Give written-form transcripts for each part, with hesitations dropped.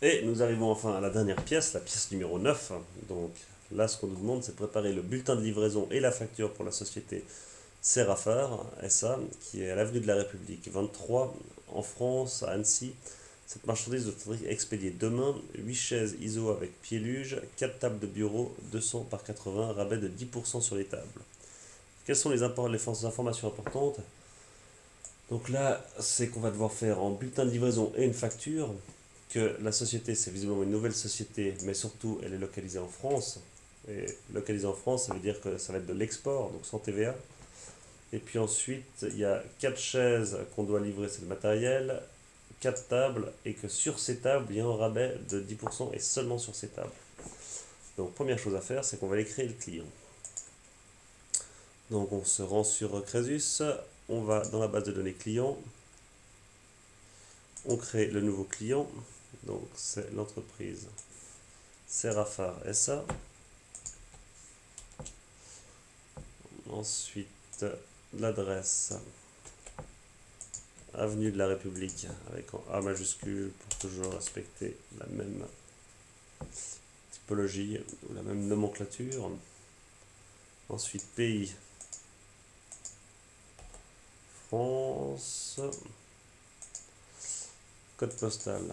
Et nous arrivons enfin à la dernière pièce, la pièce numéro 9. Donc là, ce qu'on nous demande, c'est de préparer le bulletin de livraison et la facture pour la société Serafar SA, qui est à l'avenue de la République 23, en France, à Annecy. Cette marchandise doit être expédiée demain. 8 chaises ISO avec pieds luge, 4 tables de bureau, 200 par 80, rabais de 10% sur les tables. Quelles sont les informations importantes? Donc là, c'est qu'on va devoir faire en bulletin de livraison et une facture que la société, c'est visiblement une nouvelle société, mais surtout, elle est localisée en France. Et localisée en France, ça veut dire que ça va être de l'export, donc sans TVA. Et puis ensuite, il y a 4 chaises qu'on doit livrer, c'est le matériel, 4 tables, et que sur ces tables, il y a un rabais de 10% et seulement sur ces tables. Donc, première chose à faire, c'est qu'on va aller créer le client. Donc, on se rend sur Crésus, on va dans la base de données client, on crée le nouveau client, donc c'est l'entreprise Serafar SA. Ensuite, l'adresse avenue de la République avec un A majuscule pour toujours respecter la même typologie ou la même nomenclature. Ensuite, pays France, code postal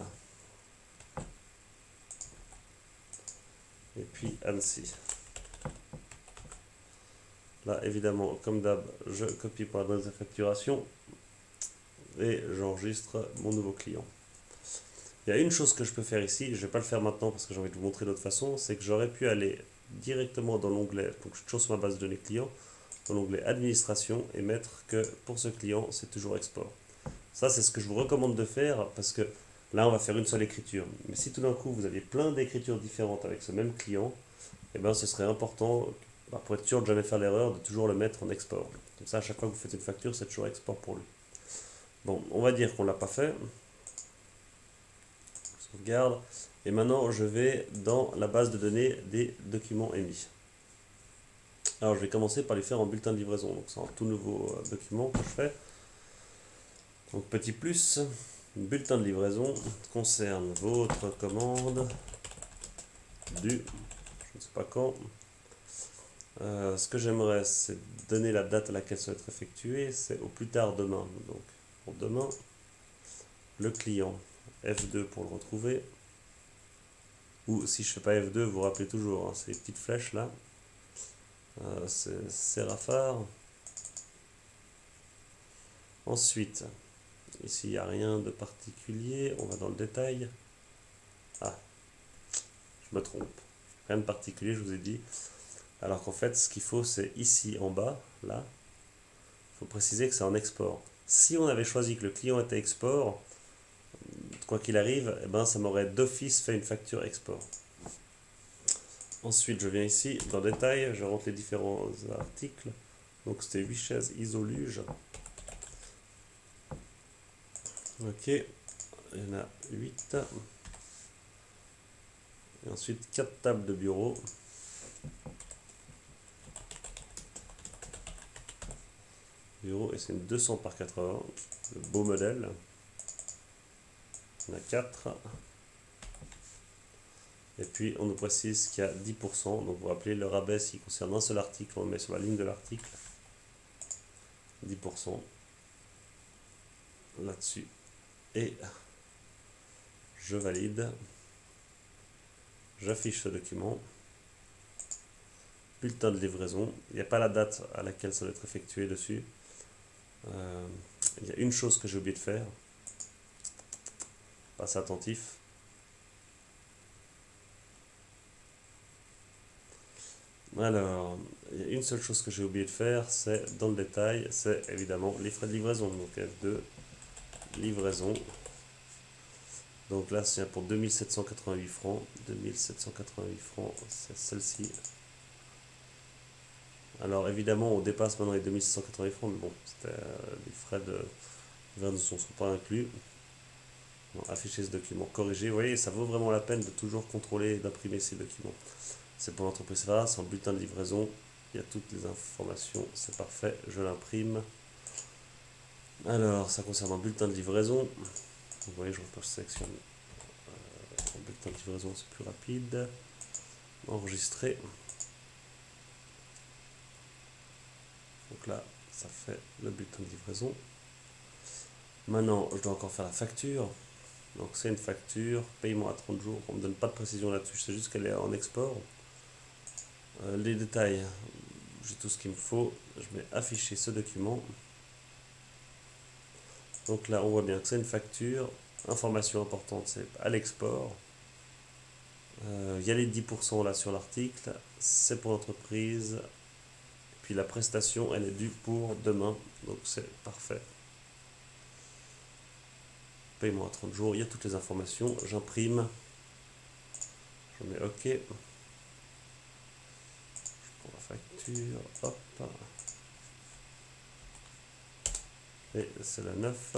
et puis Annecy. Là, évidemment, comme d'hab, je copie pour l'adresse de facturation et j'enregistre mon nouveau client. Il y a une chose que je peux faire ici, je ne vais pas le faire maintenant parce que j'ai envie de vous montrer d'autre façon, c'est que j'aurais pu aller directement dans l'onglet, donc je suis toujours sur ma base de données client, dans l'onglet administration et mettre que pour ce client, c'est toujours export. Ça, c'est ce que je vous recommande de faire parce que là, on va faire une seule écriture. Mais si tout d'un coup, vous aviez plein d'écritures différentes avec ce même client, eh ben, ce serait important, pour être sûr de jamais faire l'erreur, de toujours le mettre en export. Comme ça, à chaque fois que vous faites une facture, c'est toujours export pour lui. Bon, on va dire qu'on ne l'a pas fait. Sauvegarde. Et maintenant, je vais dans la base de données des documents émis. Alors, je vais commencer par les faire en bulletin de livraison. Donc, c'est un tout nouveau document que je fais. Donc, petit plus, bulletin de livraison concerne votre commande du, je ne sais pas quand. Ce que j'aimerais, c'est donner la date à laquelle ça va être effectué. C'est au plus tard demain. Donc, pour demain, le client F2 pour le retrouver. Ou si je ne fais pas F2, vous vous rappelez toujours, hein, c'est les petites flèches là. C'est Serafar. Ensuite, ici il n'y a rien de particulier. On va dans le détail. Ah, je me trompe. Rien de particulier, je vous ai dit. Alors qu'en fait, ce qu'il faut, c'est ici en bas, là. Il faut préciser que c'est en export. Si on avait choisi que le client était export, quoi qu'il arrive, eh ben, ça m'aurait d'office fait une facture export. Ensuite, je viens ici, dans détail, je rentre les différents articles. Donc c'était 8 chaises isoluge. Ok, il y en a 8. Et ensuite 4 tables de bureau. Bureau, et c'est une 200 par 80, le beau modèle. Il y en a 4. Et puis on nous précise qu'il y a 10%. Donc vous vous rappelez, le rabais, s'il concerne un seul article, on le met sur la ligne de l'article. 10% là-dessus. Et je valide. J'affiche ce document. Bulletin de livraison. Il n'y a pas la date à laquelle ça doit être effectué dessus. Il y a une chose que j'ai oublié de faire. Passe attentif. Alors, il y a une seule chose que j'ai oublié de faire, c'est dans le détail, c'est évidemment les frais de livraison. Donc F2, livraison. Donc là, c'est pour 2788 francs. 2788 francs, c'est celle-ci. Alors évidemment, on dépasse maintenant les 2788 francs, mais bon, les frais de livraison ne sont pas inclus. Bon, afficher ce document, corriger. Vous voyez, ça vaut vraiment la peine de toujours contrôler et d'imprimer ces documents. C'est pour l'entreprise là, c'est en bulletin de livraison. Il y a toutes les informations, c'est parfait, je l'imprime. Alors, ça concerne un bulletin de livraison. Vous voyez, je sélectionne livraison, c'est plus rapide. Enregistrer. Donc là, ça fait le bulletin de livraison. Maintenant, je dois encore faire la facture. Donc c'est une facture, paiement à 30 jours. On ne me donne pas de précision là-dessus, c'est juste qu'elle est en export. Les détails, j'ai tout ce qu'il me faut. Je mets afficher ce document. Donc là, on voit bien que c'est une facture. Information importante, c'est à l'export. Il y a les 10% là sur l'article. C'est pour l'entreprise. Puis la prestation, elle est due pour demain. Donc c'est parfait. Paiement à 30 jours. Il y a toutes les informations. J'imprime. Je mets OK. Je prends la facture. Hop. Et c'est la 9.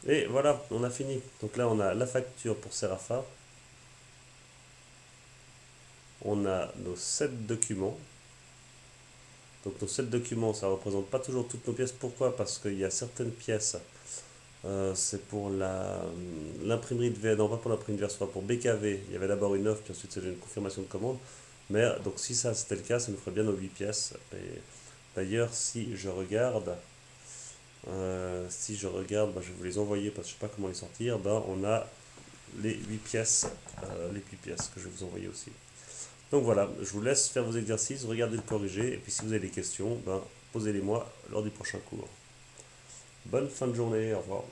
Et voilà, on a fini. Donc là, on a la facture pour Serafa. On a nos 7 documents. Donc nos 7 documents, ça ne représente pas toujours toutes nos pièces. Pourquoi? Parce qu'il y a certaines pièces, c'est pour l'imprimerie de verre, non pas pour l'imprimerie de verre, soit pour BKV. Il y avait d'abord une offre, puis ensuite c'était une confirmation de commande. Mais donc si ça c'était le cas, ça nous ferait bien nos 8 pièces. Et d'ailleurs, si je regarde, bah, je vais vous les envoyer parce que je ne sais pas comment les sortir. Ben, on a les 8 pièces, que je vais vous envoyer aussi. Donc voilà, je vous laisse faire vos exercices, regardez le corriger, et puis si vous avez des questions, ben, posez-les moi lors du prochain cours. Bonne fin de journée, au revoir.